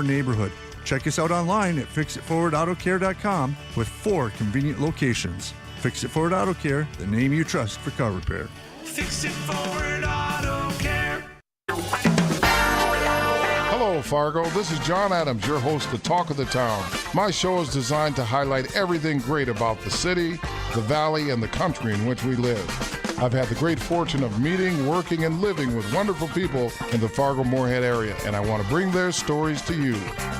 neighborhood. Check us out online at fixitforwardautocare.com with 4 convenient locations. Fix It Forward Auto Care, the name you trust for car repair. Fix It Forward Auto Care. Hello, Fargo. This is John Adams, your host of Talk of the Town. My show is designed to highlight everything great about the city, the valley, and the country in which we live. I've had the great fortune of meeting, working, and living with wonderful people in the Fargo-Moorhead area, and I want to bring their stories to you.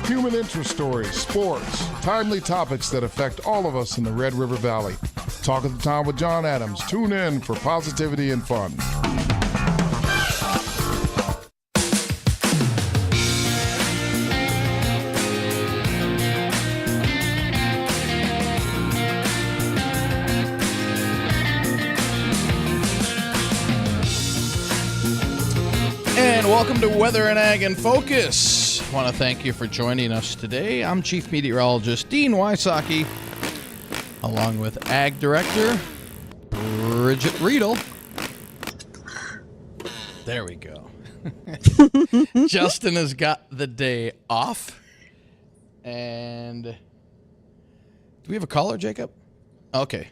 Human interest stories, sports, timely topics that affect all of us in the Red River Valley. Talk of the Town with John Adams. Tune in for positivity and fun. And welcome to Weather and Ag in Focus. I want to thank you for joining us today. I'm Chief Meteorologist Dean Wysocki, along with Ag Director Bridgette Readel. There we go. Justin has got the day off. And do we have a caller, Jacob? Okay.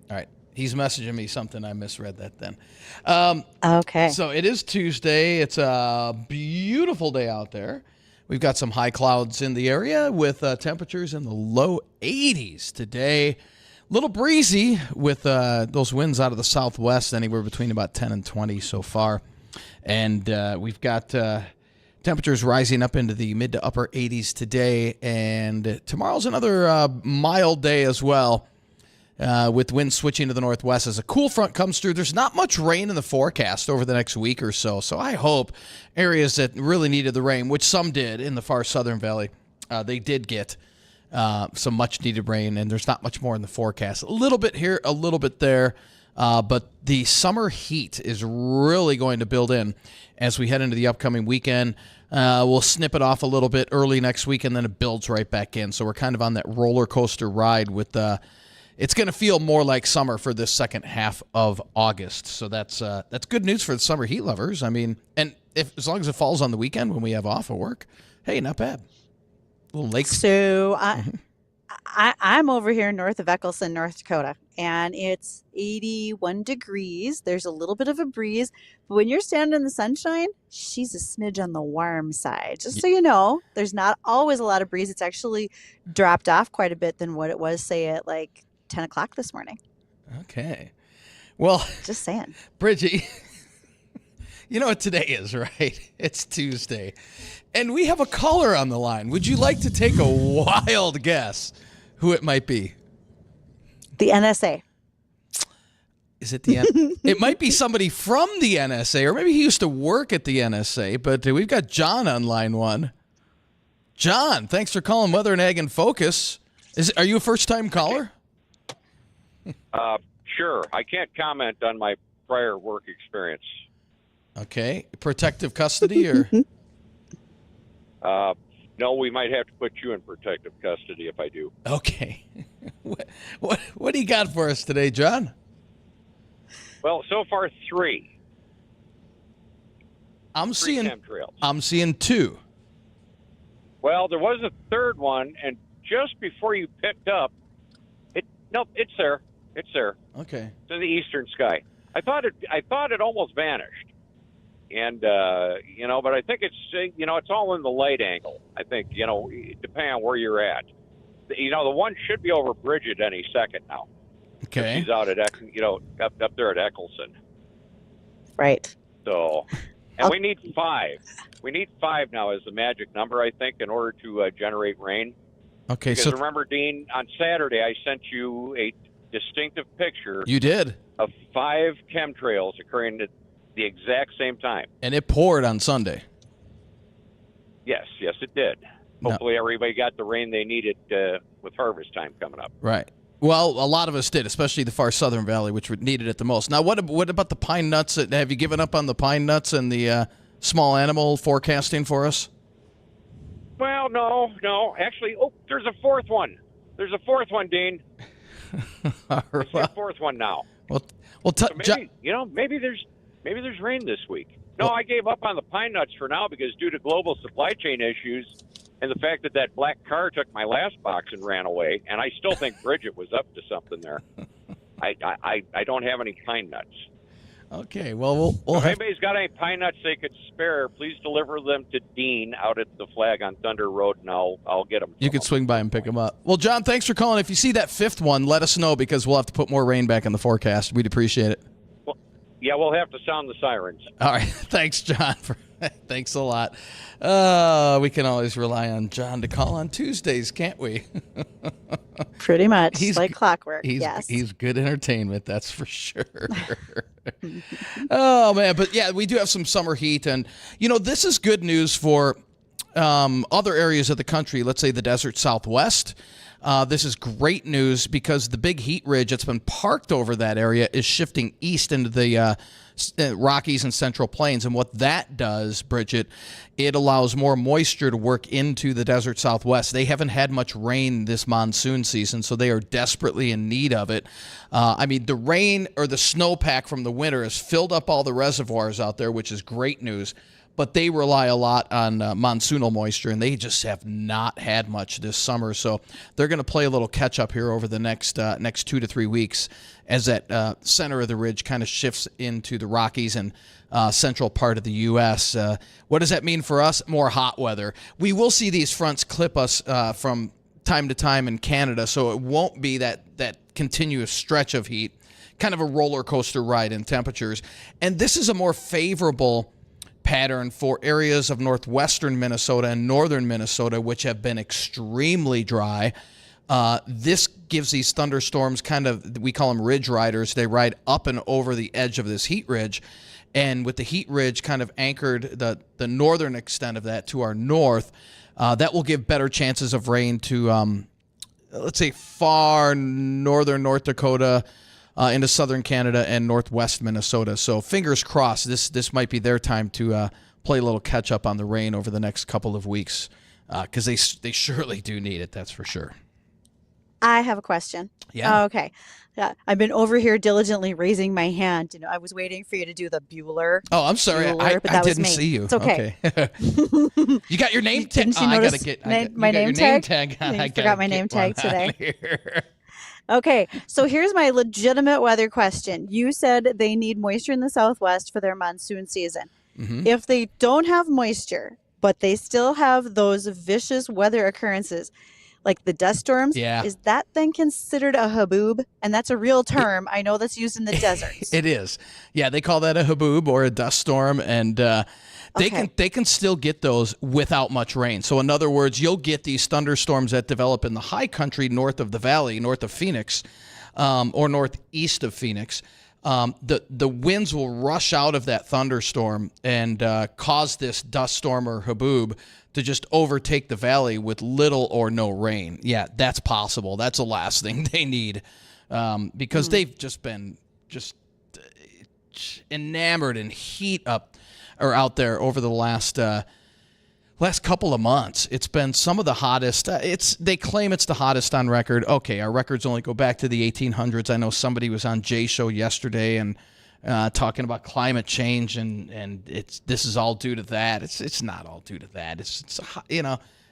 All right. He's messaging me something. I misread that then. Okay. So it is Tuesday. It's a beautiful day out there. We've got some high clouds in the area with temperatures in the low 80s today. A little breezy with those winds out of the southwest, anywhere between about 10 and 20 so far. And we've got temperatures rising up into the mid to upper 80s today. And tomorrow's another mild day as well. With winds switching to the northwest as a cool front comes through. There's not much rain in the forecast over the next week or so. So I hope areas that really needed the rain, which some did in the far southern valley, they did get some much needed rain, and there's not much more in the forecast. A little bit here, a little bit there. But the summer heat is really going to build in as we head into the upcoming weekend. We'll snip it off a little bit early next week, and then it builds right back in. So we're kind of on that roller coaster ride with it's going to feel more like summer for this second half of August. So that's good news for the summer heat lovers. I mean, and as long as it falls on the weekend when we have off of work, hey, not bad. A little lake. So I'm over here north of Eccleston, North Dakota, and it's 81 degrees. There's a little bit of a breeze, but when you're standing in the sunshine, she's a smidge on the warm side. Just so you know, there's not always a lot of breeze. It's actually dropped off quite a bit than what it was, say, at like 10 o'clock this morning. Okay. Well, just saying. Bridgie, you know what today is, right? It's Tuesday. And we have a caller on the line. Would you like to take a wild guess who it might be? The NSA. Is it the It might be somebody from the NSA, or maybe he used to work at the NSA, but we've got John on line one. John, thanks for calling Weather and Ag in Focus. Are you a first-time caller? Sure. I can't comment on my prior work experience. Okay. Protective custody or? No, we might have to put you in protective custody if I do. Okay. What do you got for us today, John? Well, so far 3. I'm seeing chemtrails. I'm seeing 2. Well, there was a third one, and just before you picked up, it's there. It's there. Okay. It's in the eastern sky. I thought it almost vanished, and but I think it's it's all in the light angle. I think depending on where you're at, the one should be over Bridgette any second now. Okay. She's out at up there at Eccleston. Right. So, and we need 5. We need 5 now as the magic number, I think, in order to generate rain. Okay. Because remember, Dean, on Saturday I sent you a distinctive picture. You did. Of 5 chemtrails occurring at the exact same time. And it poured on Sunday. Yes, it did. Hopefully everybody got the rain they needed with harvest time coming up. Right. Well, a lot of us did, especially the far southern valley, which needed it the most. Now, what about the pine nuts? Have you given up on the pine nuts and the small animal forecasting for us? Well, no. Actually, there's a 4th one. There's a 4th one, Dean. There's a 4th one now. Well, so maybe there's rain this week. No, I gave up on the pine nuts for now because due to global supply chain issues, And the fact that that black car took my last box and ran away, and I still think Bridgette was up to something there. I don't have any pine nuts. Okay, well, we'll If have, anybody's got any pine nuts they could spare, please deliver them to Dean out at the Flag on Thunder Road, and I'll get them. you could swing by and pick them up. Well, John, thanks for calling. If you see that fifth one, let us know because we'll have to put more rain back in the forecast. We'd appreciate it. Well, yeah, we'll have to sound the sirens. All right, thanks, John. Thanks a lot. We can always rely on John to call on Tuesdays, can't we? Pretty much, like clockwork. He's Yes. good entertainment, that's for sure. Oh man, but yeah, we do have some summer heat, and this is good news for other areas of the country. Let's say the desert Southwest. This is great news because the big heat ridge that's been parked over that area is shifting east into the Rockies and Central Plains. And what that does, Bridgette, it allows more moisture to work into the desert Southwest. They haven't had much rain this monsoon season, so they are desperately in need of it. The rain or the snowpack from the winter has filled up all the reservoirs out there, which is great news. But they rely a lot on monsoonal moisture, and they just have not had much this summer. So they're going to play a little catch-up here over the next 2 to 3 weeks as that center of the ridge kind of shifts into the Rockies and central part of the U.S. What does that mean for us? More hot weather. We will see these fronts clip us from time to time in Canada, so it won't be that continuous stretch of heat, kind of a roller coaster ride in temperatures. And this is a more favorable pattern for areas of northwestern Minnesota and northern Minnesota, which have been extremely dry. This gives these thunderstorms we call them ridge riders. They ride up and over the edge of this heat ridge. And with the heat ridge kind of anchored the northern extent of that to our north, that will give better chances of rain to, let's say, far northern North Dakota, into southern Canada and northwest Minnesota. So fingers crossed, this might be their time to play a little catch up on the rain over the next couple of weeks because they surely do need it. That's for sure. I have a question. Yeah. Okay. I've been over here diligently raising my hand. I was waiting for you to do the Bueller. Oh, I'm sorry. Bueller, I didn't see you. It's okay. You got your name tag. Didn't you notice my name tag? I forgot my name tag today. Okay, so here's my legitimate weather question. You said they need moisture in the Southwest for their monsoon season. Mm-hmm. If they don't have moisture, but they still have those vicious weather occurrences, like the dust storms, is that then considered a haboob? And that's a real term. I know that's used in the deserts. It is. Yeah, they call that a haboob or a dust storm, and they can still get those without much rain. So in other words, you'll get these thunderstorms that develop in the high country north of the valley, north of Phoenix, or northeast of Phoenix. The winds will rush out of that thunderstorm and cause this dust storm or haboob to just overtake the valley with little or no rain. Yeah, that's possible. That's the last thing they need because they've just been enamored in heat out there over the last couple of months. It's been some of the hottest. They claim it's the hottest on record. Okay, our records only go back to the 1800s. I know somebody was on Jay's show yesterday and talking about climate change and this is all due to that. It's not all due to that. It's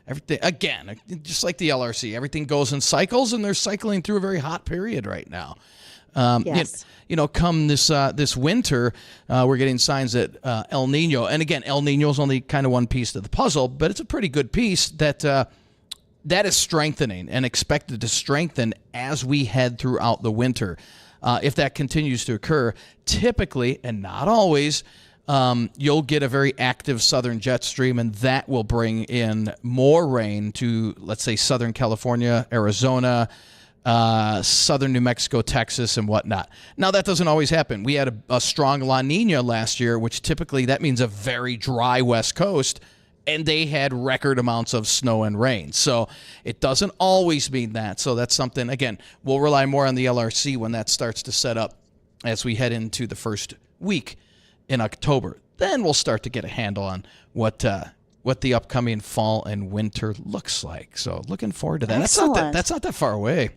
everything again, just like the LRC. Everything goes in cycles, and they're cycling through a very hot period right now. Yes. Come this winter, we're getting signs that El Nino, and again, El Nino is only kind of one piece of the puzzle, but it's a pretty good piece that is strengthening and expected to strengthen as we head throughout the winter. If that continues to occur, typically, and not always, you'll get a very active southern jet stream, and that will bring in more rain to, let's say, Southern California, Arizona, southern New Mexico, Texas, and whatnot. Now, that doesn't always happen. We had a strong La Nina last year, which typically that means a very dry West Coast, and they had record amounts of snow and rain. So it doesn't always mean that. So that's something, again, we'll rely more on the LRC when that starts to set up as we head into the first week in October. Then we'll start to get a handle on what the upcoming fall and winter looks like. So looking forward to that. Excellent. That's not that far away.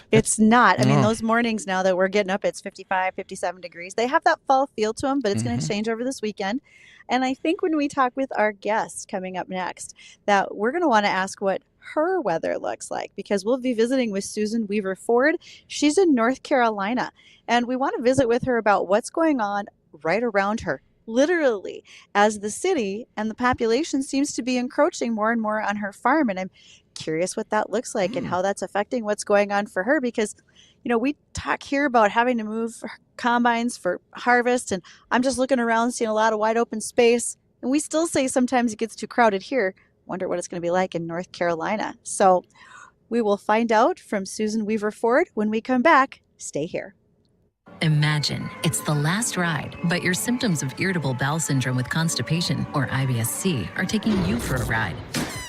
It's not. I mean, those mornings now that we're getting up, it's 55, 57 degrees. They have that fall feel to them, but it's going to change over this weekend. And I think when we talk with our guest coming up next, that we're going to want to ask what her weather looks like, because we'll be visiting with Susan Weaver Ford. She's in North Carolina, and we want to visit with her about what's going on right around her, literally, as the city and the population seems to be encroaching more and more on her farm. And I'm curious what that looks like and how that's affecting what's going on for her, because we talk here about having to move combines for harvest, and I'm just looking around seeing a lot of wide open space, and we still say sometimes it gets too crowded here. Wonder what it's going to be like in North Carolina. So we will find out from Susan Weaver Ford when we come back. Stay here. Imagine it's the last ride, but your symptoms of irritable bowel syndrome with constipation, or IBS-C, are taking you for a ride.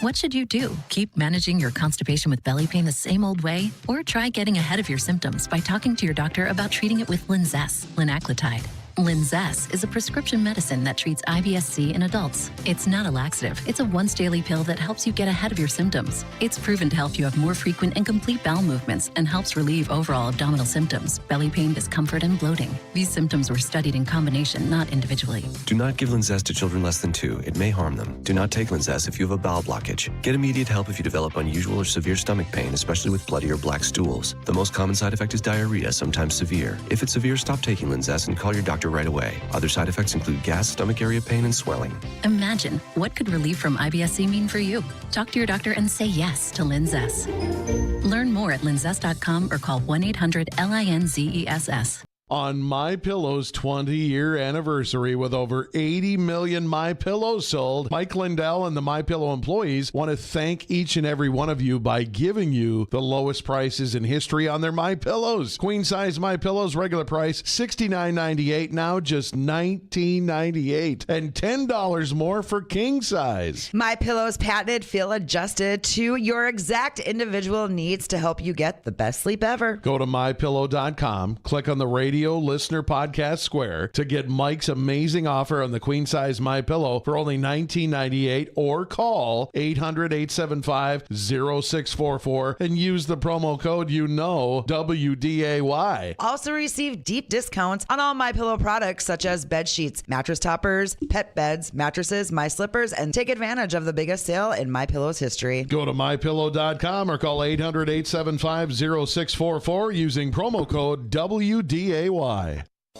What should you do? Keep managing your constipation with belly pain the same old way? Or try getting ahead of your symptoms by talking to your doctor about treating it with Linzess, linaclotide. Linzess is a prescription medicine that treats IBS-C in adults. It's not a laxative. It's a once-daily pill that helps you get ahead of your symptoms. It's proven to help you have more frequent and complete bowel movements and helps relieve overall abdominal symptoms, belly pain, discomfort, and bloating. These symptoms were studied in combination, not individually. Do not give Linzess to children less than 2. It may harm them. Do not take Linzess if you have a bowel blockage. Get immediate help if you develop unusual or severe stomach pain, especially with bloody or black stools. The most common side effect is diarrhea, sometimes severe. If it's severe, stop taking Linzess and call your doctor right away. Other side effects include gas, stomach area pain, and swelling. Imagine what could relief from IBS-C mean for you. Talk to your doctor and say yes to Linzess. Learn more at linzess.com or call 1-800-LINZESS. On MyPillow's 20-year anniversary with over 80 million MyPillows sold, Mike Lindell and the MyPillow employees want to thank each and every one of you by giving you the lowest prices in history on their MyPillows. Queen size MyPillows, regular price $69.98, now just $19.98, and $10 more for king size. MyPillow's patented feel adjusted to your exact individual needs to help you get the best sleep ever. Go to MyPillow.com, click on the radio listener podcast square to get Mike's amazing offer on the queen size MyPillow for only $19.98, or call 800-875-0644 and use the promo code WDAY. Also receive deep discounts on all MyPillow products such as bed sheets, mattress toppers, pet beds, mattresses, My Slippers, and take advantage of the biggest sale in MyPillow's history. Go to MyPillow.com or call 800-875-0644 using promo code WDAY.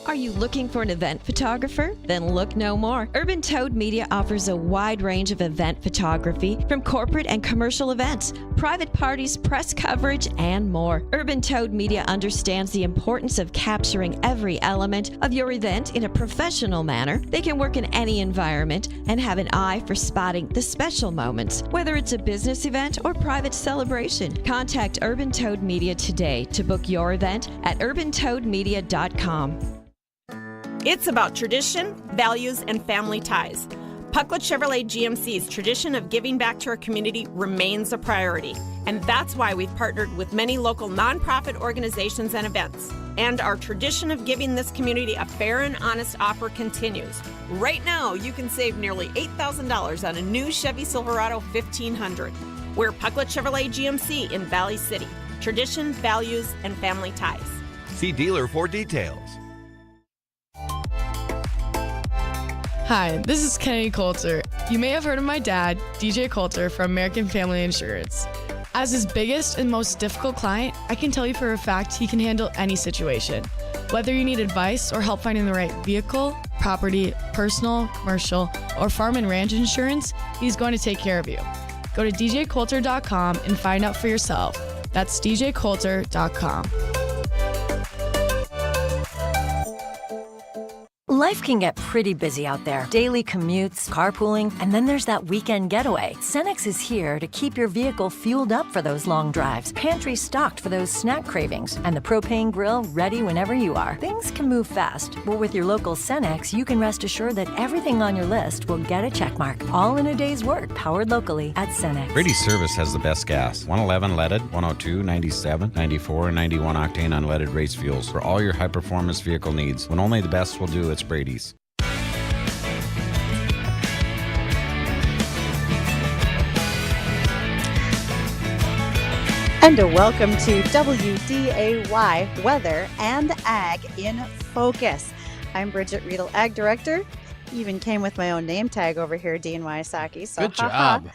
Are you looking for an event photographer? Then look no more. Urban Toad Media offers a wide range of event photography, from corporate and commercial events, private parties, press coverage, and more. Urban Toad Media understands the importance of capturing every element of your event in a professional manner. They can work in any environment and have an eye for spotting the special moments, whether it's a business event or private celebration. Contact Urban Toad Media today to book your event at urbantoadmedia.com. It's about tradition, values, and family ties. Pucklet Chevrolet GMC's tradition of giving back to our community remains a priority, and that's why we've partnered with many local nonprofit organizations and events. And our tradition of giving this community a fair and honest offer continues. Right now, you can save nearly $8,000 on a new Chevy Silverado 1500. We're Pucklet Chevrolet GMC in Valley City. Tradition, values, and family ties. See dealer for details. Hi, this is Kennedy Coulter. You may have heard of my dad, DJ Coulter, from American Family Insurance. As his biggest and most difficult client, I can tell you for a fact he can handle any situation. Whether you need advice or help finding the right vehicle, property, personal, commercial, or farm and ranch insurance, he's going to take care of you. Go to djcoulter.com and find out for yourself. That's djcoulter.com. Life can get pretty busy out there. Daily commutes, carpooling, and then there's that weekend getaway. Cenex is here to keep your vehicle fueled up for those long drives, pantry stocked for those snack cravings, and the propane grill ready whenever you are. Things can move fast, but with your local Cenex, you can rest assured that everything on your list will get a check mark. All in a day's work, powered locally at Cenex. Brady Service has the best gas. 111 leaded, 102, 97, 94, and 91 octane unleaded race fuels for all your high-performance vehicle needs. When only the best will do, it's Brady's. And a welcome to WDAY Weather and Ag in Focus. I'm Bridgette, Readel, Ag Director. Even came with my own name tag over here, Dean Wysocki. So Good job.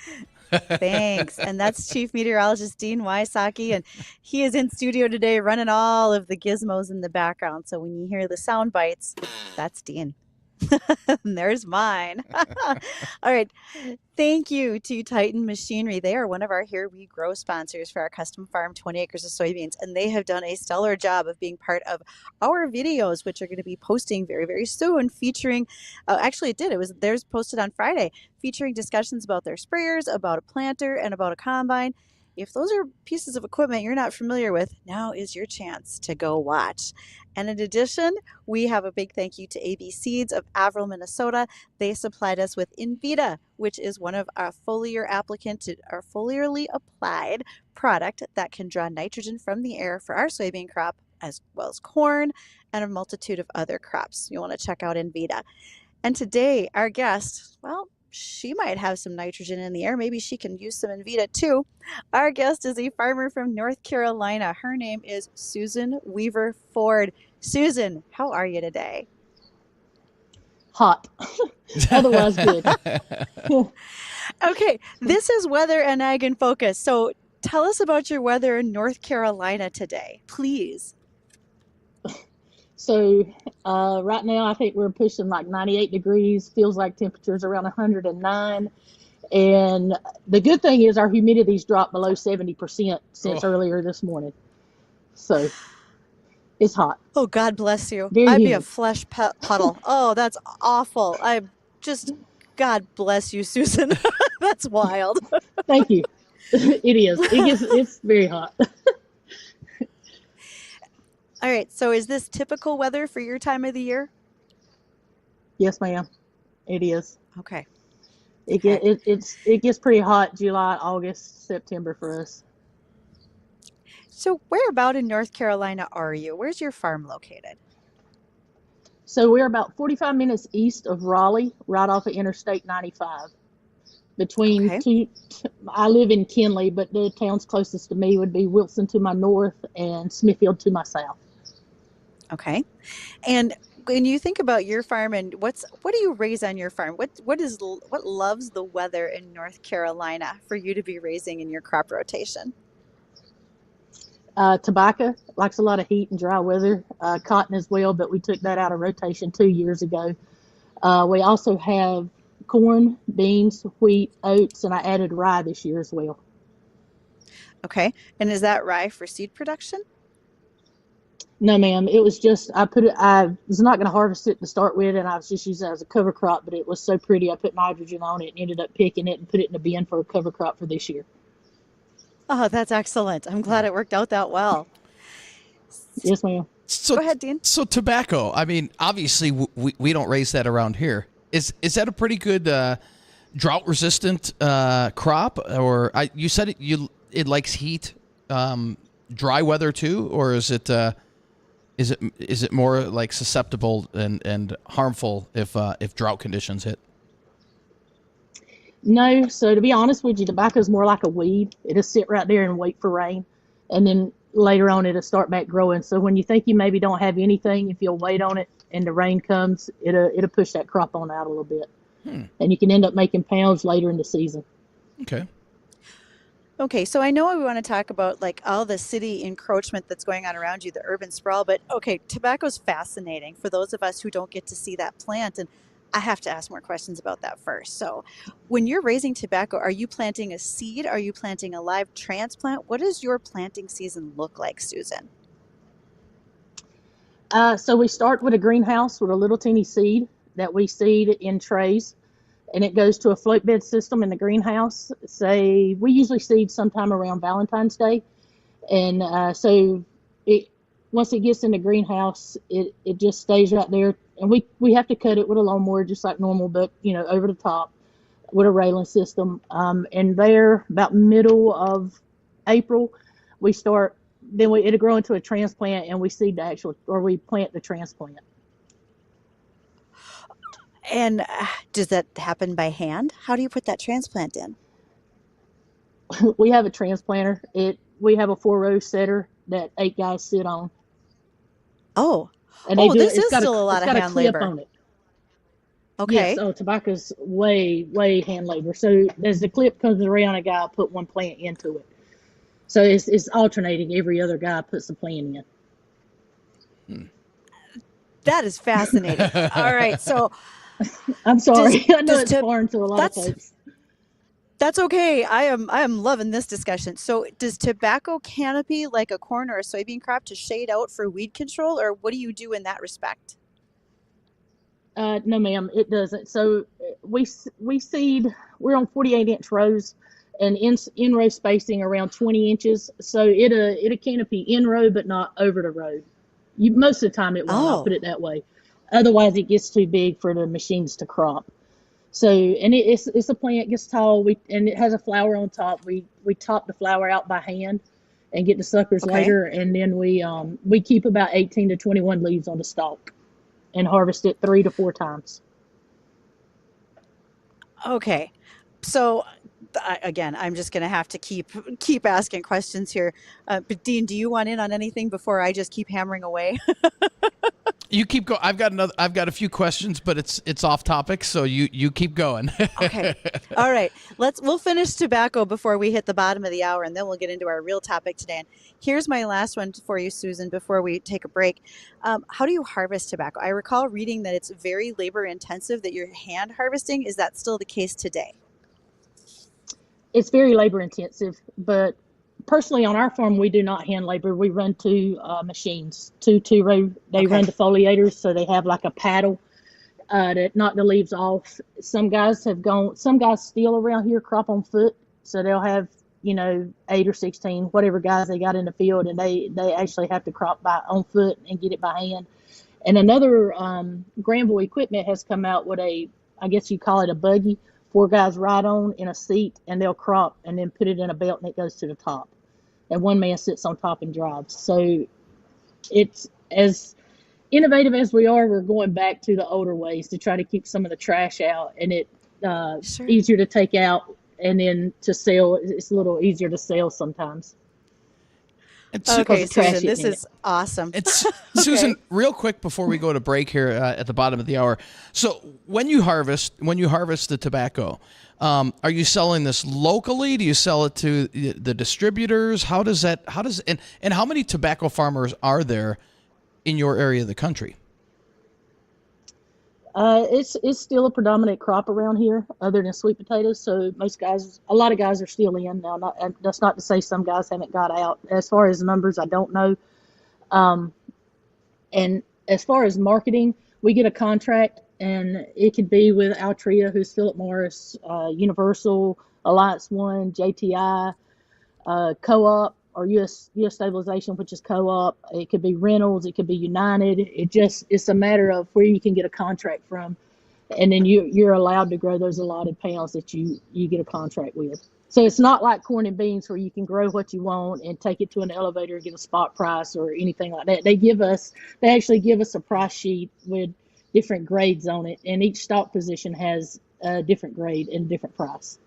Thanks. And that's Chief Meteorologist Dean Wysocki, and he is in studio today running all of the gizmos in the background. So when you hear the sound bites, that's Dean. And there's mine. All right. Thank you to Titan Machinery. They are one of our Here We Grow sponsors for our custom farm 20 acres of soybeans, and they have done a stellar job of being part of our videos, which are going to be posting very, very soon, featuring, theirs posted on Friday, featuring discussions about their sprayers, about a planter, and about a combine. If those are pieces of equipment you're not familiar with, now is your chance to go watch. And in addition, we have a big thank you to AB Seeds of Avril, Minnesota. They supplied us with Invita, which is one of our foliar foliarly applied product that can draw nitrogen from the air for our soybean crop, as well as corn and a multitude of other crops. You want to check out Invita. And today, our guest, well, she might have some nitrogen in the air. Maybe she can use some Invita too. Our guest is a farmer from North Carolina. Her name is Susan Weaver Ford. Susan, how are you today? Hot. Otherwise good. Okay, this is Weather and Ag in Focus. So tell us about your weather in North Carolina today, please. So right now I think we're pushing like 98 degrees, feels like temperatures around 109. And the good thing is our humidity's dropped below 70% since earlier this morning. So it's hot. Oh, God bless you. Very I'd be humid. a flesh puddle. Oh, that's awful. God bless you, Susan. That's wild. Thank you. It is. It's very hot. All right. So is this typical weather for your time of the year? Yes, ma'am. It is. Okay. It gets pretty hot July, August, September for us. So where about in North Carolina are you? Where's your farm located? So we're about 45 minutes east of Raleigh, right off of Interstate 95. Between two, I live in Kenley, but the towns closest to me would be Wilson to my north and Smithfield to my south. Okay. And when you think about your farm and what do you raise on your farm? What loves the weather in North Carolina for you to be raising in your crop rotation? Tobacco likes a lot of heat and dry weather. Cotton as well, but we took that out of rotation 2 years ago. We also have corn, beans, wheat, oats, and I added rye this year as well. Okay. And is that rye for seed production? No, ma'am. It was just, I was not going to harvest it to start with, and I was just using it as a cover crop, but it was so pretty. I put nitrogen on it and ended up picking it and put it in a bin for a cover crop for this year. Oh, that's excellent. I'm glad it worked out that well. Yes, ma'am. Go ahead, Dean. So tobacco, I mean, obviously we don't raise that around here. Is that a pretty good drought-resistant crop? Or you said it likes heat, dry weather too, or is it more like susceptible and harmful if drought conditions hit? No, so to be honest with you, tobacco is more like a weed. It'll sit right there and wait for rain, and then later on it'll start back growing. So when you think you maybe don't have anything, if you'll wait on it and the rain comes, it'll push that crop on out a little bit. And you can end up making pounds later in the season. Okay, so I know we want to talk about like all the city encroachment that's going on around you, the urban sprawl, but okay, tobacco's fascinating for those of us who don't get to see that plant, and I have to ask more questions about that first. So when you're raising tobacco, are you planting a seed? Are you planting a live transplant? What does your planting season look like, Susan? So we start with a greenhouse with a little teeny seed that we seed in trays, and it goes to a float bed system in the greenhouse. Say we usually seed sometime around Valentine's Day, and once it gets in the greenhouse, it just stays right there, and we have to cut it with a lawnmower just like normal, but over the top with a railing system. And there, about middle of April, we start. Then it'll grow into a transplant, and we seed we plant the transplant. And does that happen by hand? How do you put that transplant in? We have a transplanter. We have a 4-row setter that 8 guys sit on. Oh, and this is still a lot of hand labor. On it. Okay. Yes, tobacco's way hand labor. So as the clip comes around, a guy will put one plant into it. So it's alternating. Every other guy puts the plant in. That is fascinating. All right, so I'm sorry. I know it's foreign to a lot of folks. That's okay. I am loving this discussion. So does tobacco canopy like a corn or a soybean crop to shade out for weed control, or what do you do in that respect? No, ma'am, it doesn't. So we seed. We're on 48-inch rows, and in row spacing around 20 inches. So it'll canopy in row, but not over the row. Most of the time it won't. I'll put it that way. Otherwise, it gets too big for the machines to crop. So, and it's a plant, gets tall. And it has a flower on top. We top the flower out by hand, and get the suckers later. And then we keep about 18 to 21 leaves on the stalk, and harvest it 3 to 4 times. Okay, so again, I'm just going to have to keep asking questions here. But Dean, do you want in on anything before I just keep hammering away? You keep going. I've got a few questions, but it's off topic, so you keep going. Okay. All right. We'll finish tobacco before we hit the bottom of the hour, and then we'll get into our real topic today. And here's my last one for you, Susan, before we take a break. How do you harvest tobacco? I recall reading that it's very labor intensive, that you're hand harvesting. Is that still the case today? It's very labor intensive, but personally on our farm, we do not hand labor. We run 2 machines, two-row. They run defoliators, so they have like a paddle that knock the leaves off. Some guys still around here crop on foot, so they'll have 8 or 16, whatever guys they got in the field, and they actually have to crop on foot and get it by hand. And another Granville equipment has come out with I guess you call it a buggy. 4 guys ride on in a seat, and they'll crop and then put it in a belt, and it goes to the top. And one man sits on top and drives. So it's as innovative as we are, we're going back to the older ways to try to keep some of the trash out, and it's easier to take out, and then to sell. It's a little easier to sell sometimes. Okay, Susan, this is awesome. Susan, real quick before we go to break here at the bottom of the hour. So when you harvest the tobacco, are you selling this locally? Do you sell it to the distributors? And how many tobacco farmers are there in your area of the country? It's still a predominant crop around here, other than sweet potatoes. So a lot of guys are still in now. That's not to say some guys haven't got out. As far as numbers, I don't know. And as far as marketing, we get a contract, and it could be with Altria, who's Philip Morris, Universal, Alliance One, JTI, Co-op, or U.S. Stabilization, which is Co-op. It could be Reynolds. It could be United. It's a matter of where you can get a contract from, and then you're allowed to grow those allotted pounds that you get a contract with. So it's not like corn and beans where you can grow what you want and take it to an elevator and get a spot price or anything like that. They actually give us a price sheet with different grades on it, and each stock position has a different grade and different price.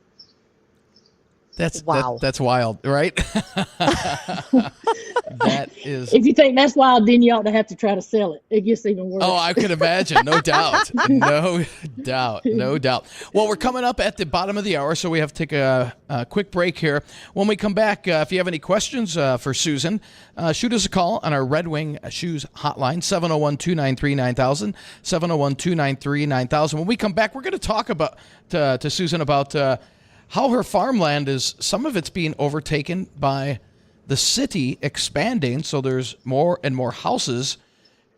That's wow. That's wild, right? That is. If you think that's wild, then you ought to have to try to sell it. It gets even worse. Oh, I could imagine. No doubt. No doubt. Well, we're coming up at the bottom of the hour, so we have to take a quick break here. When we come back, if you have any questions for Susan, shoot us a call on our Red Wing Shoes hotline, 701-293-9000, 701-293-9000. When we come back, we're going to talk to Susan about how her farmland some of it's being overtaken by the city expanding, so there's more and more houses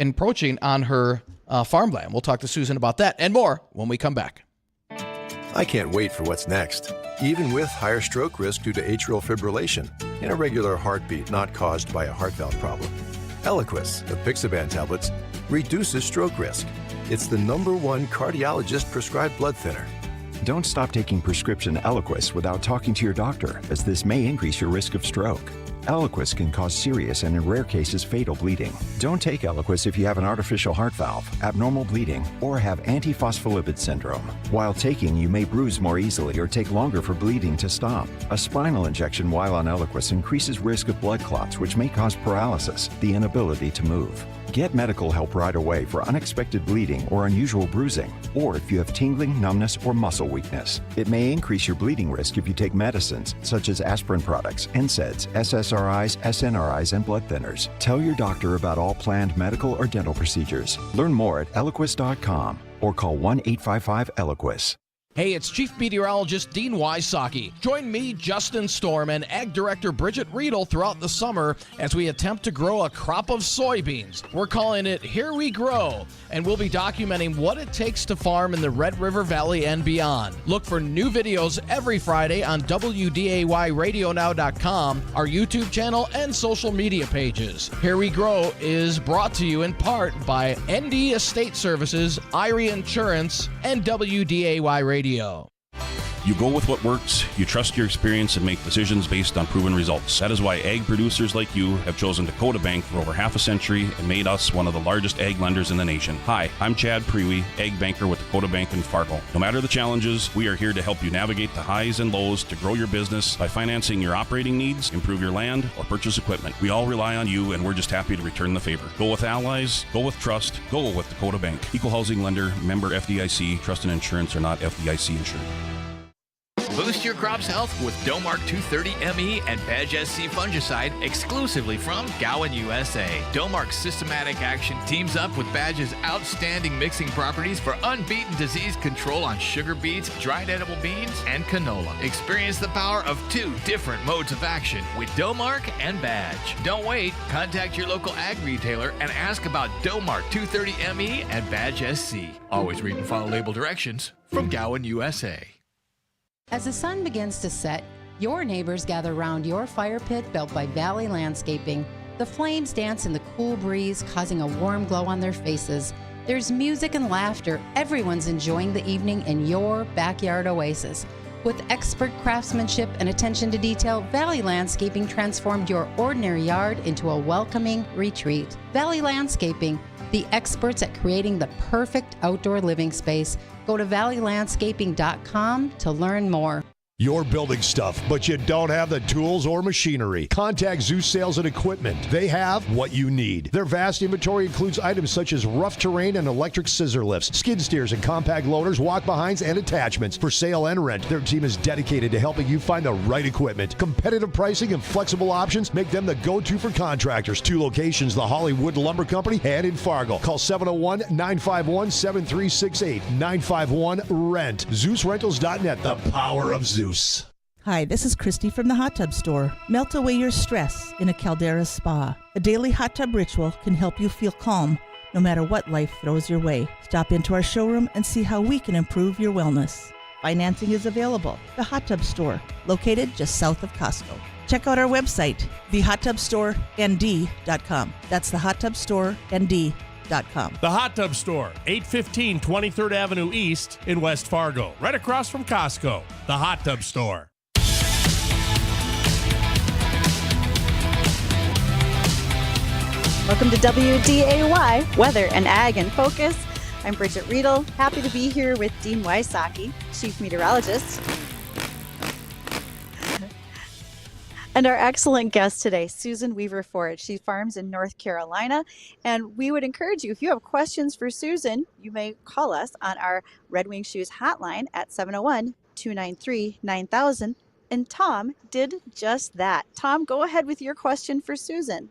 encroaching on her farmland. We'll talk to Susan about that and more when we come back. I can't wait for what's next, even with higher stroke risk due to atrial fibrillation, an irregular heartbeat not caused by a heart valve problem. Eliquis, the Pixaban tablets, reduces stroke risk. It's the #1 cardiologist prescribed blood thinner. Don't stop taking prescription Eliquis without talking to your doctor, as this may increase your risk of stroke. Eliquis can cause serious and in rare cases fatal bleeding. Don't take Eliquis if you have an artificial heart valve, abnormal bleeding, or have antiphospholipid syndrome. While taking, you may bruise more easily or take longer for bleeding to stop. A spinal injection while on Eliquis increases risk of blood clots, which may cause paralysis, the inability to move. Get medical help right away for unexpected bleeding or unusual bruising, or if you have tingling, numbness, or muscle weakness. It may increase your bleeding risk if you take medicines such as aspirin products, NSAIDs, SSRIs, SNRIs, and blood thinners. Tell your doctor about all planned medical or dental procedures. Learn more at Eliquis.com or call 1-855-ELIQUIS. Hey, it's Chief Meteorologist Dean Wysocki. Join me, Justin Storm, and Ag Director Bridgette Readel throughout the summer as we attempt to grow a crop of soybeans. We're calling it Here We Grow, and we'll be documenting what it takes to farm in the Red River Valley and beyond. Look for new videos every Friday on WDAYRadioNow.com, our YouTube channel, and social media pages. Here We Grow is brought to you in part by ND Estate Services, Irie Insurance, and WDAY Radio. You go with what works, you trust your experience, and make decisions based on proven results. That is why ag producers like you have chosen Dakota Bank for over half a century and made us one of the largest ag lenders in the nation. Hi, I'm Chad Prewy, ag banker with Dakota Bank in Fargo. No matter the challenges, we are here to help you navigate the highs and lows to grow your business by financing your operating needs, improve your land, or purchase equipment. We all rely on you, and we're just happy to return the favor. Go with allies, go with trust, go with Dakota Bank. Equal housing lender, member FDIC, trust and insurance are not FDIC insured. Boost your crop's health with Domark 230 ME and Badge SC fungicide exclusively from Gowan, USA. Domark's systematic action teams up with Badge's outstanding mixing properties for unbeaten disease control on sugar beets, dried edible beans, and canola. Experience the power of two different modes of action with Domark and Badge. Don't wait. Contact your local ag retailer and ask about Domark 230 ME and Badge SC. Always read and follow label directions from Gowan, USA. As the sun begins to set, your neighbors gather around your fire pit built by Valley Landscaping. The flames dance in the cool breeze, causing a warm glow on their faces. There's music and laughter. Everyone's enjoying the evening in your backyard oasis. With expert craftsmanship and attention to detail, Valley Landscaping transformed your ordinary yard into a welcoming retreat. Valley Landscaping, the experts at creating the perfect outdoor living space. Go to valleylandscaping.com to learn more. You're building stuff, but you don't have the tools or machinery. Contact Zeus Sales and Equipment. They have what you need. Their vast inventory includes items such as rough terrain and electric scissor lifts, skid steers and compact loaders, walk-behinds, and attachments for sale and rent. Their team is dedicated to helping you find the right equipment. Competitive pricing and flexible options make them the go-to for contractors. 2 locations, the Hollywood Lumber Company and in Fargo. Call 701-951-7368. 951-RENT. ZeusRentals.net. The power of Zeus. Hi, this is Christy from the Hot Tub Store. Melt away your stress in a Caldera spa. A daily hot tub ritual can help you feel calm no matter what life throws your way. Stop into our showroom and see how we can improve your wellness. Financing is available. The Hot Tub Store, located just south of Costco. Check out our website, thehottubstoreND.com. That's thehottubstoreND.com. The Hot Tub Store, 815 23rd Avenue East in West Fargo, right across from Costco. The Hot Tub Store. Welcome to WDAY, Weather and Ag in Focus. I'm Bridgette Readel, happy to be here with Dean Wysocki, Chief Meteorologist. And our excellent guest today, Susan Weaver-Ford. She farms in North Carolina. And we would encourage you, if you have questions for Susan, you may call us on our Red Wing Shoes hotline at 701-293-9000. And Tom did just that. Tom, go ahead with your question for Susan.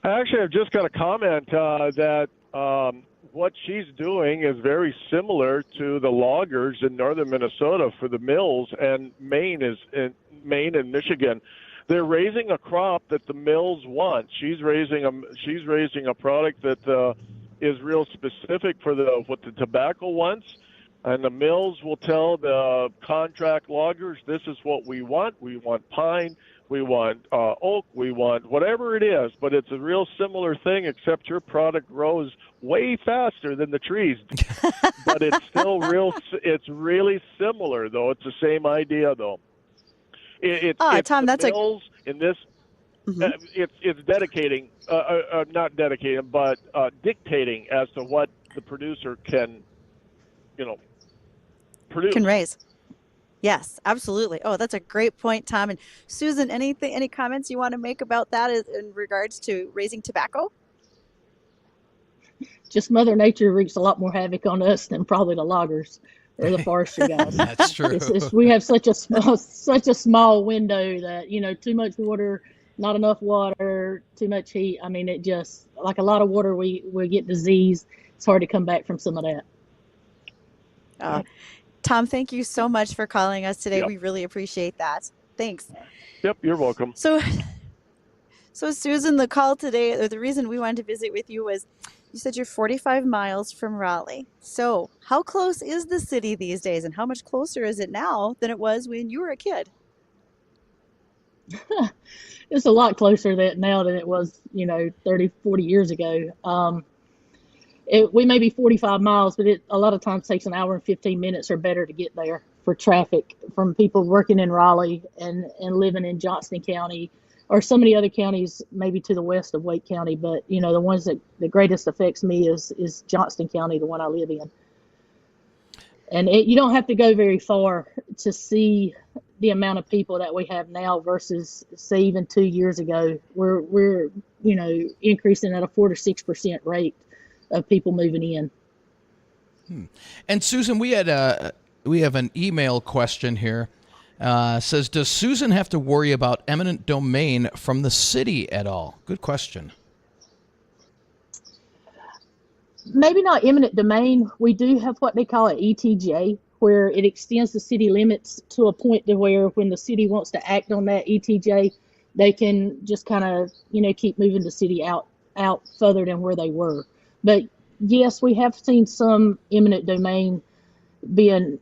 Actually, I've just got a comment that what she's doing is very similar to the loggers in northern Minnesota for the mills, and Maine and Michigan. They're raising a crop that the mills want. She's raising a product that is real specific for what the tobacco wants, and the mills will tell the contract loggers, this is what we want. We want pine, we want oak, we want whatever it is, but it's a real similar thing, except your product grows way faster than the trees. But it's still it's really similar, though. It's the same idea, though. Tom, that's mills in this. It's dedicating, not dedicating, but dictating as to what the producer can, produce. Can raise. Yes, absolutely. Oh, that's a great point, Tom. And Susan, any comments you want to make about that in regards to raising tobacco? just Mother Nature wreaks a lot more havoc on us than probably the loggers or the forestry guys. That's true. We have such a small window that, too much water, not enough water, too much heat. I mean, it just, like a lot of water, we get disease. It's hard to come back from some of that. Tom, thank you so much for calling us today. Yep. We really appreciate that. Thanks. Yep, you're welcome. So Susan, the call today, or the reason we wanted to visit with you was, you said you're 45 miles from Raleigh. So how close is the city these days, and how much closer is it now than it was when you were a kid? It's a lot closer now than it was, 30, 40 years ago. We may be 45 miles, but it a lot of times takes an hour and 15 minutes or better to get there for traffic from people working in Raleigh and living in Johnston County, or some of the other counties maybe to the west of Wake County. But, the ones that the greatest affects me is Johnston County, the one I live in. And you don't have to go very far to see the amount of people that we have now versus, say, even 2 years ago. We're increasing at a 4 to 6% rate of people moving in. And Susan, we have an email question here. Says, does Susan have to worry about eminent domain from the city at all? Good question. Maybe not eminent domain. We do have what they call an ETJ, where it extends the city limits to a point to where when the city wants to act on that ETJ, they can just kind of, keep moving the city out further than where they were. But yes, we have seen some eminent domain being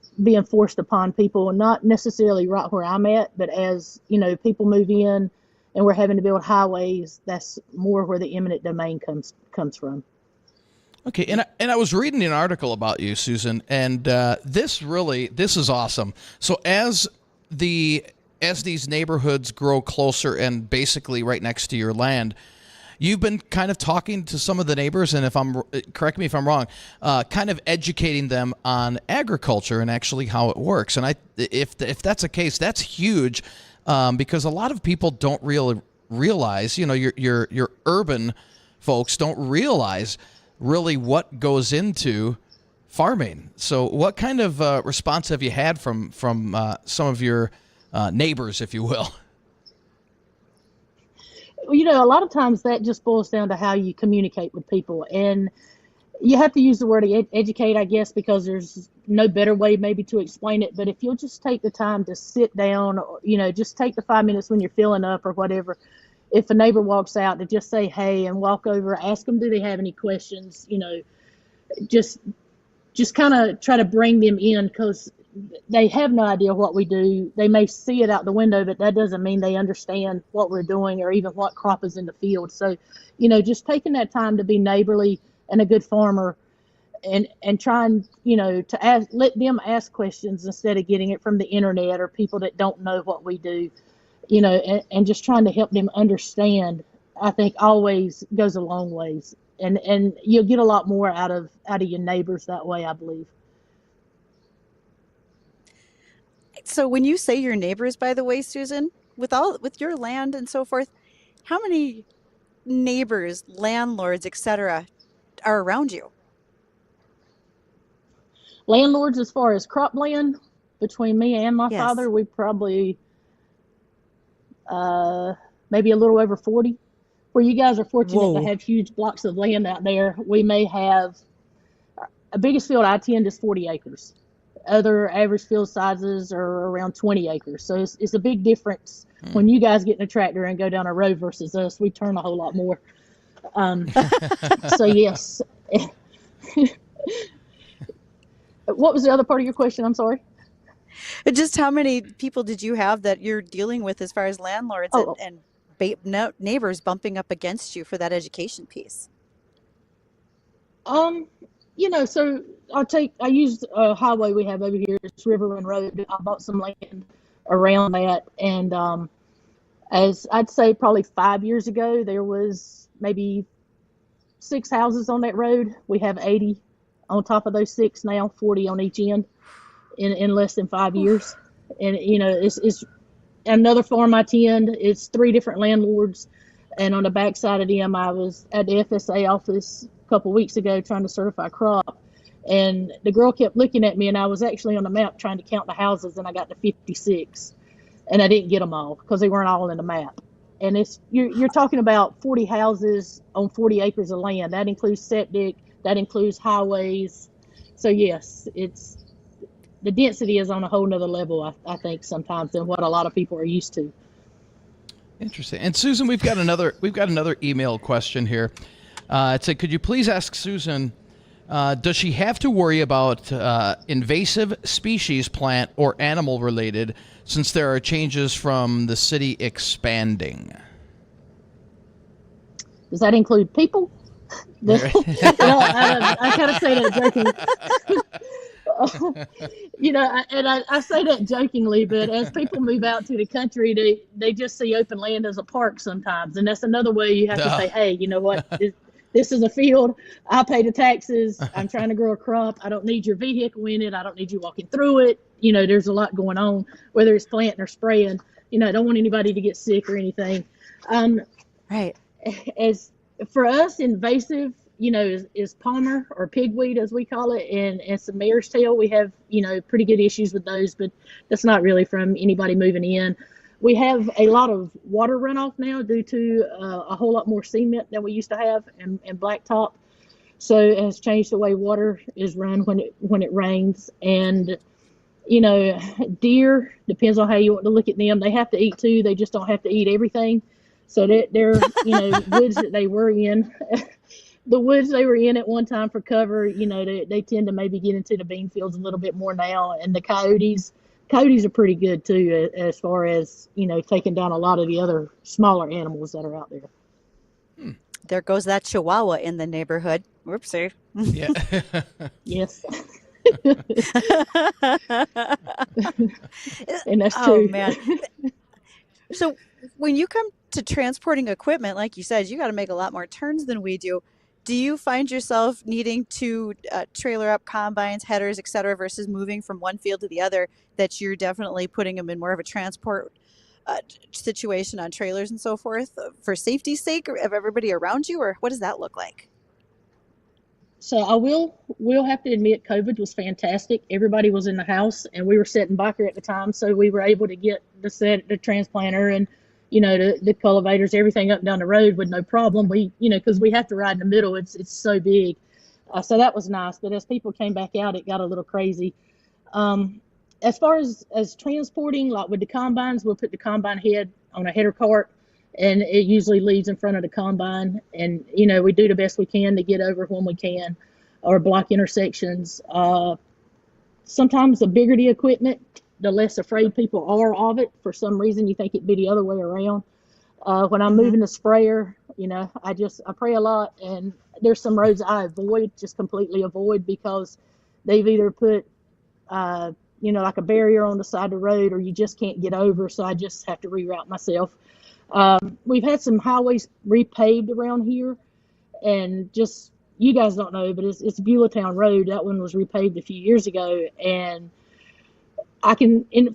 forced upon people, not necessarily right where I'm at, but as people move in and we're having to build highways, that's more where the eminent domain comes from. Okay, and I was reading an article about you, Susan, and this is awesome. So as these neighborhoods grow closer and basically right next to your land, you've been kind of talking to some of the neighbors, and correct me if I'm wrong, kind of educating them on agriculture and actually how it works. And if that's the case, that's huge, because a lot of people don't realize, your urban folks don't realize really what goes into farming. So what kind of response have you had from some of your neighbors, if you will? A lot of times that just boils down to how you communicate with people. And you have to use the word educate, I guess, because there's no better way maybe to explain it. But if you'll just take the time to sit down, just take the 5 minutes when you're filling up or whatever. If a neighbor walks out, to just say, hey, and walk over, ask them, do they have any questions? Just kind of try to bring them in, because they have no idea what we do. They may see it out the window, but that doesn't mean they understand what we're doing or even what crop is in the field. So, just taking that time to be neighborly and a good farmer, and trying, to let them ask questions instead of getting it from the internet or people that don't know what we do, and just trying to help them understand, I think always goes a long ways. And you'll get a lot more out of your neighbors that way, I believe. So when you say your neighbors, by the way, Susan, with your land and so forth, how many neighbors, landlords, etc., are around you? Landlords, as far as cropland, between me and my father, we probably maybe a little over 40. Where you guys are fortunate to have huge blocks of land out there, we may have a biggest field I tend is 40 acres. Other average field sizes are around 20 acres. So it's a big difference when you guys get in a tractor and go down a road versus us. We turn a whole lot more. So yes. What was the other part of your question? I'm sorry. Just how many people did you have that you're dealing with as far as landlords and neighbors bumping up against you for that education piece? So I used a highway we have over here. It's River Run Road. I bought some land around that. And as I'd say probably 5 years ago, there was maybe 6 houses on that road. We have 80 on top of those 6 now, 40 on each end in less than 5 years. And, it's another farm I tend. It's 3 different landlords. And on the back side of them, I was at the FSA office couple weeks ago trying to certify crop, and the girl kept looking at me, and I was actually on the map trying to count the houses, and I got to 56, and I didn't get them all because they weren't all in the map. And you're talking about 40 houses on 40 acres of land. That includes septic, that includes highways. So yes, the density is on a whole nother level, I think, sometimes than what a lot of people are used to. Interesting. And Susan, we've got another email question here. It said, could you please ask Susan, does she have to worry about invasive species, plant or animal related, since there are changes from the city expanding? Does that include people? I kind of say that joking. I say that jokingly, but as people move out to the country, they just see open land as a park sometimes. And that's another way you have to say, hey, you know what? This is a field. I pay the taxes. I'm trying to grow a crop. I don't need your vehicle in it. I don't need you walking through it. There's a lot going on, whether it's planting or spraying. I don't want anybody to get sick or anything. Right. As for us, invasive, is palmer or pigweed, as we call it, and some mare's tail. We have, pretty good issues with those, but that's not really from anybody moving in. We have a lot of water runoff now due to a whole lot more cement than we used to have and blacktop. So it has changed the way water is run when it rains. And, deer, depends on how you want to look at them. They have to eat too. They just don't have to eat everything. So they're woods that they were in. The woods they were in at one time for cover, they tend to maybe get into the bean fields a little bit more now. And the coyotes are pretty good too, as far as, taking down a lot of the other smaller animals that are out there. There goes that Chihuahua in the neighborhood. Whoopsie. Yeah. Yes. And that's true. Oh, man. So when you come to transporting equipment, like you said, you got to make a lot more turns than we do. Do you find yourself needing to trailer up combines, headers, et cetera, versus moving from one field to the other, that you're definitely putting them in more of a transport situation on trailers and so forth for safety's sake of everybody around you? Or what does that look like? So I will have to admit, COVID was fantastic. Everybody was in the house, and we were setting Biker at the time, so we were able to get the transplanter and the cultivators, everything up and down the road with no problem. We, because we have to ride in the middle. It's so big. So that was nice. But as people came back out, it got a little crazy. As far as transporting, like with the combines, we'll put the combine head on a header cart, and it usually leaves in front of the combine. And, we do the best we can to get over when we can, or block intersections. Sometimes the bigger the equipment, the less afraid people are of it. For some reason, you think it'd be the other way around. When I'm moving the sprayer, I pray a lot, and there's some roads I just completely avoid, because they've either put, like a barrier on the side of the road, or you just can't get over. So I just have to reroute myself. We've had some highways repaved around here, and just, you guys don't know, but it's Buletown Road. That one was repaved a few years ago, and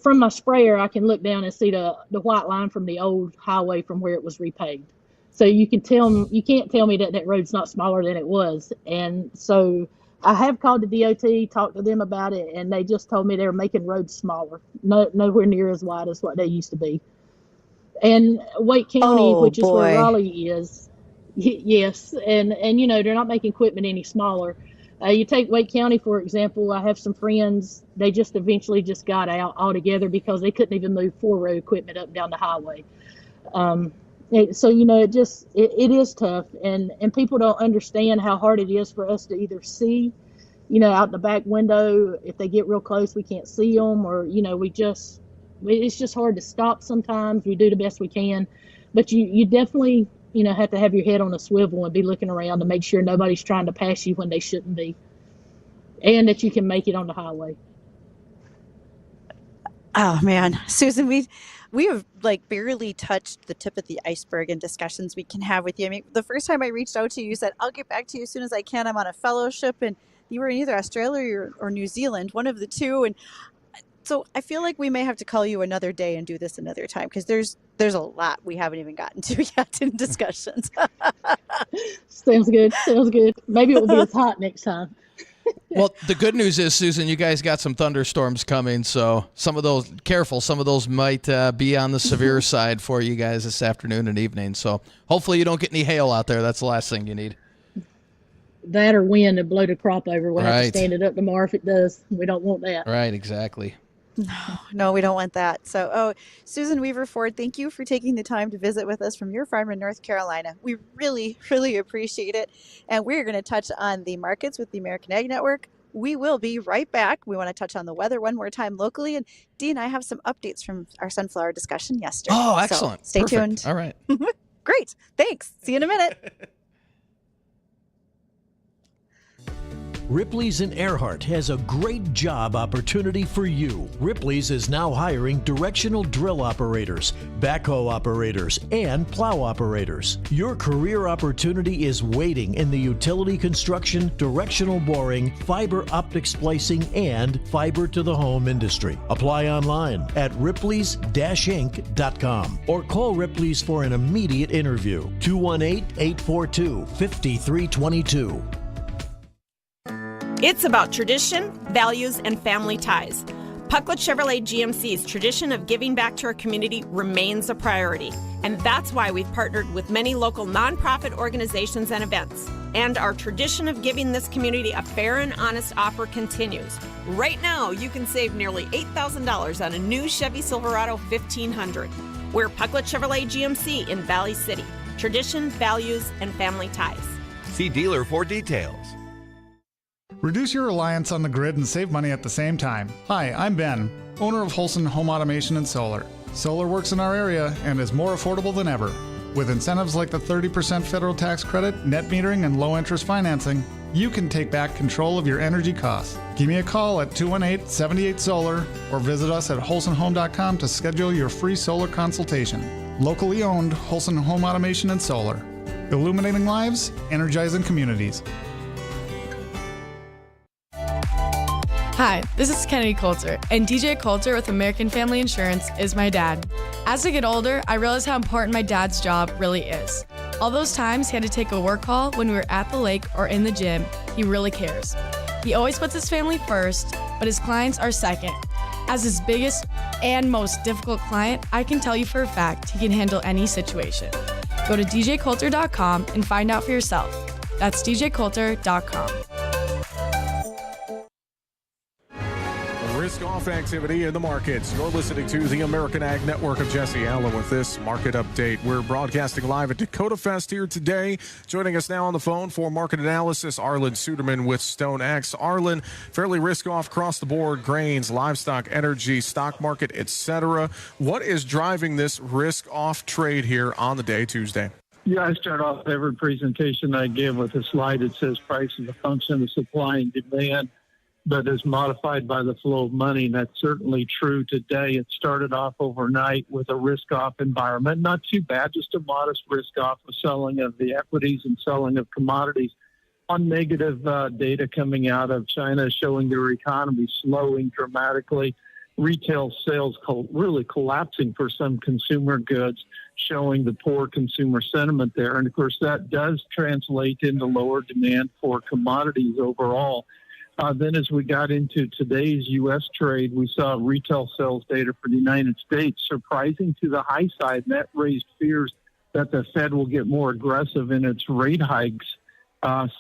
from my sprayer, I can look down and see the white line from the old highway from where it was repaved. So you can't tell me that road's not smaller than it was. And so I have called the DOT, talked to them about it, and they just told me they're making roads smaller, nowhere near as wide as what they used to be. And Wake County, which is where Raleigh is, yes, and they're not making equipment any smaller. You take Wake County, for example. I have some friends, they just eventually just got out altogether because they couldn't even move 4-row equipment up and down the highway. So, it is tough, and people don't understand how hard it is for us to either see, out the back window. If they get real close, we can't see them, or, it's just hard to stop sometimes. We do the best we can, but you definitely have to have your head on a swivel and be looking around to make sure nobody's trying to pass you when they shouldn't be, and that you can make it on the highway. Oh man, Susan, we have barely touched the tip of the iceberg in discussions we can have with you. I mean, the first time I reached out to you, you said, I'll get back to you as soon as I can. I'm on a fellowship, and you were in either Australia or New Zealand, one of the two. And So I feel like we may have to call you another day and do this another time because there's a lot we haven't even gotten to yet in discussions. Sounds good. Sounds good. Maybe it will be as hot next time. Well, the good news is, Susan, you guys got some thunderstorms coming, so some of those might be on the severe side for you guys this afternoon and evening. So hopefully you don't get any hail out there. That's the last thing you need. That or wind to blow the crop over. We'll have Right. to stand it up tomorrow if it does. We don't want that. Right, exactly. No, we don't want that. So, Susan Weaver Ford, thank you for taking the time to visit with us from your farm in North Carolina. We really, really appreciate it. And we're going to touch on the markets with the American Ag Network. We will be right back. We want to touch on the weather one more time locally. And Dee and I have some updates from our sunflower discussion yesterday. Oh, excellent. So stay Perfect. tuned. All right. Great. Thanks. See you in a minute. Ripley's in Earhart has a great job opportunity for you. Ripley's is now hiring directional drill operators, backhoe operators, and plow operators. Your career opportunity is waiting in the utility construction, directional boring, fiber optic splicing, and fiber to the home industry. Apply online at ripleys-inc.com or call Ripley's for an immediate interview. 218-842-5322. It's about tradition, values, and family ties. Pucklet Chevrolet GMC's tradition of giving back to our community remains a priority, and that's why we've partnered with many local nonprofit organizations and events. And our tradition of giving this community a fair and honest offer continues. Right now, you can save nearly $8,000 on a new Chevy Silverado 1500. We're Pucklet Chevrolet GMC in Valley City. Tradition, values, and family ties. See dealer for details. Reduce your reliance on the grid and save money at the same time. Hi, I'm Ben, owner of Holson Home Automation and Solar. Solar works in our area and is more affordable than ever. With incentives like the 30% federal tax credit, net metering, and low interest financing, you can take back control of your energy costs. Give me a call at 218-78-SOLAR or visit us at holsonhome.com to schedule your free solar consultation. Locally owned Holson Home Automation and Solar. Illuminating lives, energizing communities. Hi, this is Kennedy Coulter, and DJ Coulter with American Family Insurance is my dad. As I get older, I realize how important my dad's job really is. All those times he had to take a work call when we were at the lake or in the gym, he really cares. He always puts his family first, but his clients are second. As his biggest and most difficult client, I can tell you for a fact he can handle any situation. Go to djcoulter.com and find out for yourself. That's djcoulter.com. Risk-off activity in the markets. You're listening to the American Ag Network. Of Jesse Allen with this market update. We're broadcasting live at Dakota Fest here today. Joining us now on the phone for market analysis, Arlen Suderman with StoneX. Arlen, fairly risk-off across the board, grains, livestock, energy, stock market, etc. What is driving this risk-off trade here on the day, Tuesday? Yeah, I start off every presentation I give with a slide that says price is a function of supply and demand, but is modified by the flow of money, and that's certainly true today. It started off overnight with a risk-off environment. Not too bad, just a modest risk-off of selling of the equities and selling of commodities. On negative data coming out of China showing their economy slowing dramatically, retail sales really collapsing for some consumer goods, showing the poor consumer sentiment there. And, of course, that does translate into lower demand for commodities overall. Then as we got into today's U.S. trade, we saw retail sales data for the United States surprising to the high side. And that raised fears that the Fed will get more aggressive in its rate hikes,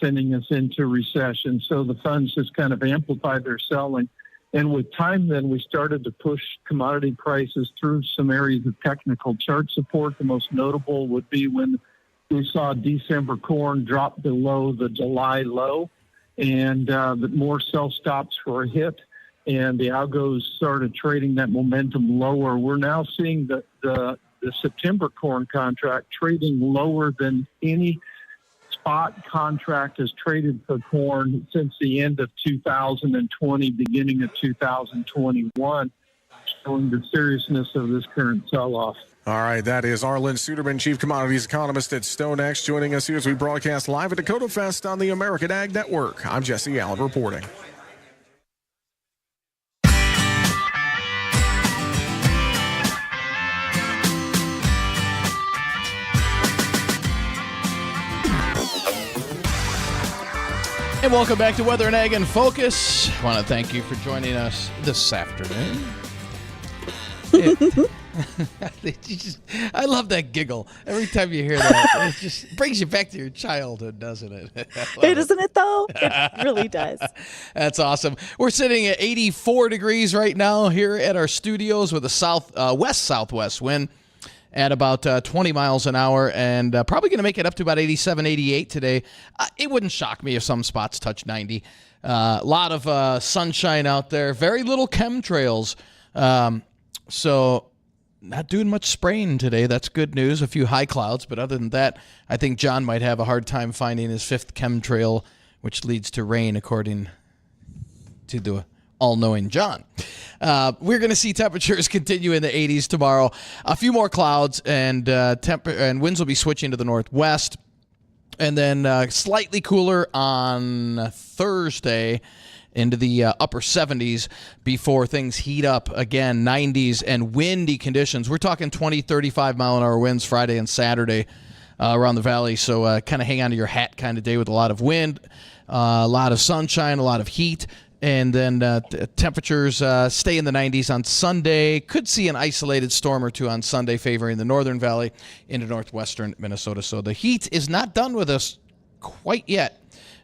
sending us into recession. So the funds just kind of amplified their selling. And with time, then we started to push commodity prices through some areas of technical chart support. The most notable would be when we saw December corn drop below the July low, and more sell stops for a hit, and the algos started trading that momentum lower. We're now seeing the September corn contract trading lower than any spot contract has traded for corn since the end of 2020, beginning of 2021, showing the seriousness of this current sell-off. All right, that is Arlen Suderman, Chief Commodities Economist at StoneX, joining us here as we broadcast live at Dakota Fest on the American Ag Network. I'm Jesse Allen reporting. And welcome back to Weather and Ag in Focus. I want to thank you for joining us this afternoon. I love that giggle. Every time you hear that, it just brings you back to your childhood, doesn't it? Doesn't it, though? It really does. That's awesome. We're sitting at 84 degrees right now here at our studios with a west-southwest wind at about 20 miles an hour, and probably going to make it up to about 87, 88 today. It wouldn't shock me if some spots touch 90. A lot of sunshine out there. Very little chemtrails. So not doing much spraying today. That's good news. A few high clouds, but other than that, I think John might have a hard time finding his fifth chemtrail, which leads to rain, according to the all-knowing John. We're going to see temperatures continue in the 80s tomorrow. A few more clouds, and winds will be switching to the northwest. And then slightly cooler on Thursday into the upper 70s before things heat up again, 90s and windy conditions. We're talking 20, 35-mile-an-hour winds Friday and Saturday around the valley. So kind of hang on to your hat kind of day with a lot of wind, a lot of sunshine, a lot of heat. And then temperatures stay in the 90s on Sunday. Could see an isolated storm or two on Sunday favoring the northern valley into northwestern Minnesota. So the heat is not done with us quite yet.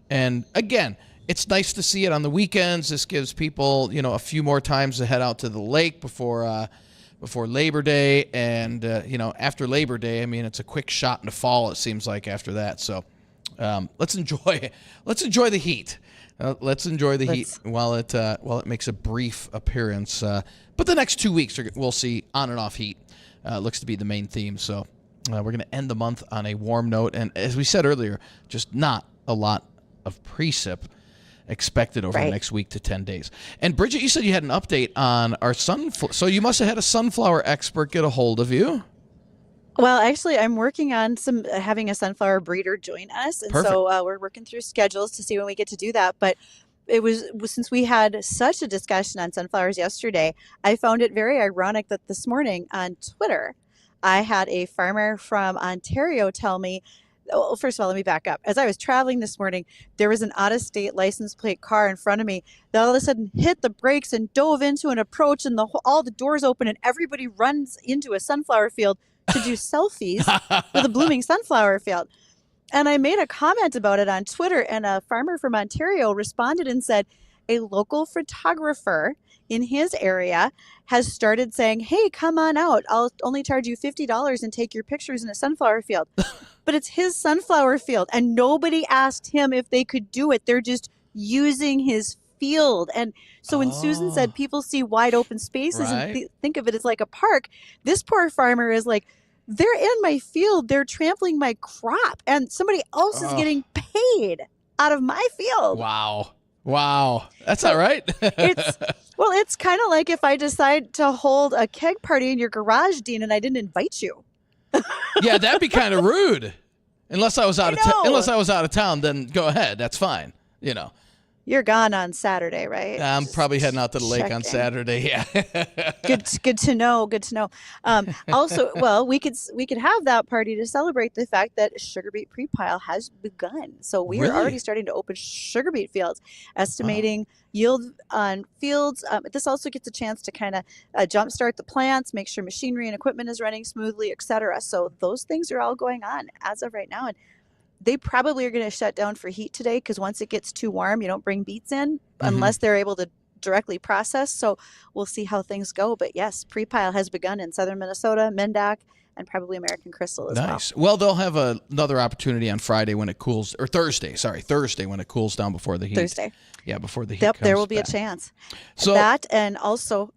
And again, it's nice to see it on the weekends. This gives people, a few more times to head out to the lake before Labor Day. And, after Labor Day, it's a quick shot in the fall, it seems like, after that. So let's enjoy the heat. Let's enjoy the heat while it makes a brief appearance. But the next 2 weeks, we'll see on and off heat. Looks to be the main theme. So we're going to end the month on a warm note. And as we said earlier, just not a lot of precip expected over the next week to 10 days. And Bridgette, you said you had an update on our sunflower. So you must have had a sunflower expert get a hold of you. Well, actually, I'm working on having a sunflower breeder join us, and so we're working through schedules to see when we get to do that. But it was since we had such a discussion on sunflowers yesterday, I found it very ironic that this morning on Twitter, I had a farmer from Ontario tell me. Well, first of all, let me back up. As I was traveling this morning, there was an out-of-state license plate car in front of me that all of a sudden hit the brakes and dove into an approach, and all the doors open, and everybody runs into a sunflower field to do selfies with a blooming sunflower field. And I made a comment about it on Twitter, and a farmer from Ontario responded and said a local photographer in his area has started saying, hey, come on out. I'll only charge you $50 and take your pictures in a sunflower field. But it's his sunflower field, and nobody asked him if they could do it. They're just using his field. And so when Susan said people see wide open spaces and think of it as like a park, this poor farmer is like, they're in my field, they're trampling my crop, and somebody else is getting paid out of my field. Wow. That's not right. It's kind of like if I decide to hold a keg party in your garage, Dean, and I didn't invite you. Yeah, that'd be kind of rude. Unless I was out of town, then go ahead. That's fine. You're gone on Saturday, right? I'm probably heading out to the lake on Saturday. Yeah. Good to know. Also, well, we could have that party to celebrate the fact that sugar beet pre-pile has begun. So we are already starting to open sugar beet fields, estimating yield on fields. This also gets a chance to kind of jumpstart the plants, make sure machinery and equipment is running smoothly, etc. So those things are all going on as of right now. And they probably are going to shut down for heat today because once it gets too warm, you don't bring beets in unless they're able to directly process. So we'll see how things go. But yes, pre-pile has begun in southern Minnesota, Mendak, and probably American Crystal as well. Nice. Well, they'll have another opportunity on Friday when it cools, or Thursday when it cools down before the heat. Thursday. Yeah, before the heat comes there will be back. A chance. So that, and also,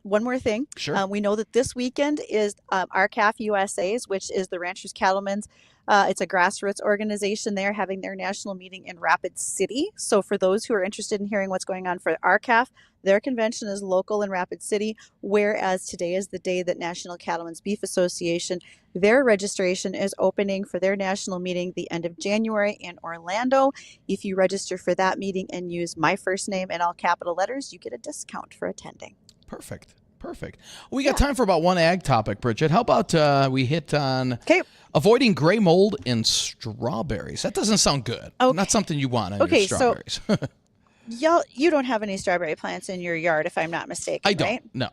one more thing. Sure. We know that this weekend is RCAF USA's, which is the Ranchers Cattlemen's. It's a grassroots organization. They're having their national meeting in Rapid City. So for those who are interested in hearing what's going on for RCAF, their convention is local in Rapid City, whereas today is the day that National Cattlemen's Beef Association, their registration is opening for their national meeting the end of January in Orlando. If you register for that meeting and use my first name in all capital letters, you get a discount for attending. Perfect. We got time for about one ag topic, Bridgette. How about we hit on Avoiding gray mold in strawberries. That doesn't sound good. Okay. Not something you want in your strawberries. So you don't have any strawberry plants in your yard, if I'm not mistaken, I don't. right? No.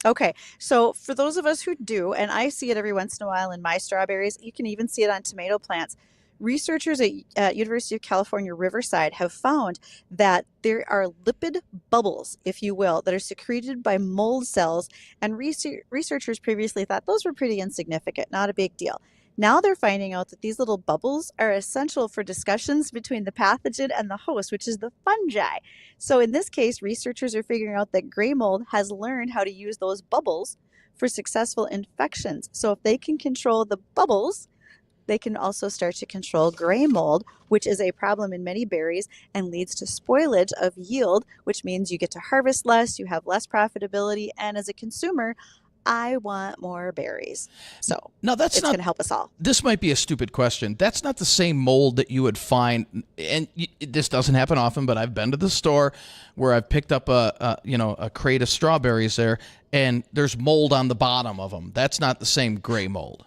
Okay, so for those of us who do, and I see it every once in a while in my strawberries, you can even see it on tomato plants. Researchers at University of California, Riverside have found that there are lipid bubbles, if you will, that are secreted by mold cells, and researchers previously thought those were pretty insignificant, not a big deal. Now they're finding out that these little bubbles are essential for discussions between the pathogen and the host, which is the fungi. So in this case, researchers are figuring out that gray mold has learned how to use those bubbles for successful infections. So if they can control the bubbles, they can also start to control gray mold, which is a problem in many berries and leads to spoilage of yield, which means you get to harvest less, you have less profitability, and as a consumer, I want more berries. So no, it's going to help us all. This might be a stupid question. That's not the same mold that you would find, and this doesn't happen often, but I've been to the store where I've picked up a crate of strawberries there, and there's mold on the bottom of them. That's not the same gray mold.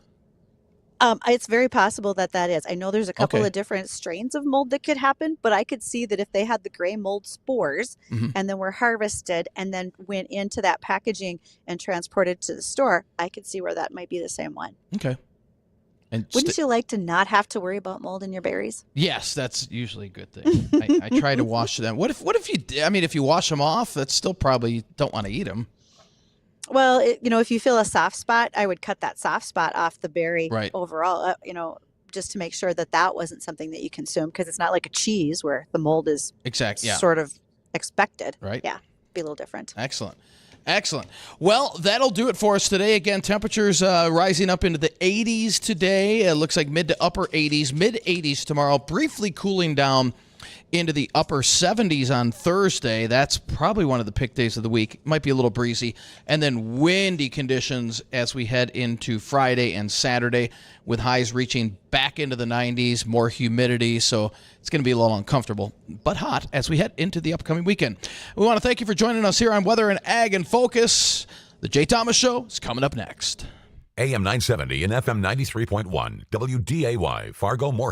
It's very possible that is. I know there's a couple of different strains of mold that could happen, but I could see that if they had the gray mold spores and then were harvested and then went into that packaging and transported to the store, I could see where that might be the same one. Okay. And wouldn't you like to not have to worry about mold in your berries? Yes, that's usually a good thing. I try to wash them. What if you wash them off, that's still probably you don't want to eat them. Well, if you feel a soft spot, I would cut that soft spot off the berry overall, just to make sure that wasn't something that you consume, because it's not like a cheese where the mold is sort of expected. Right. Yeah, be a little different. Excellent. Well, that'll do it for us today. Again, temperatures rising up into the 80s today. It looks like mid to upper 80s, mid 80s tomorrow, briefly cooling down into the upper 70s on Thursday. That's probably one of the pick days of the week. Might be a little breezy. And then windy conditions as we head into Friday and Saturday, with highs reaching back into the 90s, more humidity. So it's going to be a little uncomfortable, but hot as we head into the upcoming weekend. We want to thank you for joining us here on Weather and Ag in Focus. The Jay Thomas Show is coming up next. AM 970 and FM 93.1, WDAY, Fargo, Moorhead.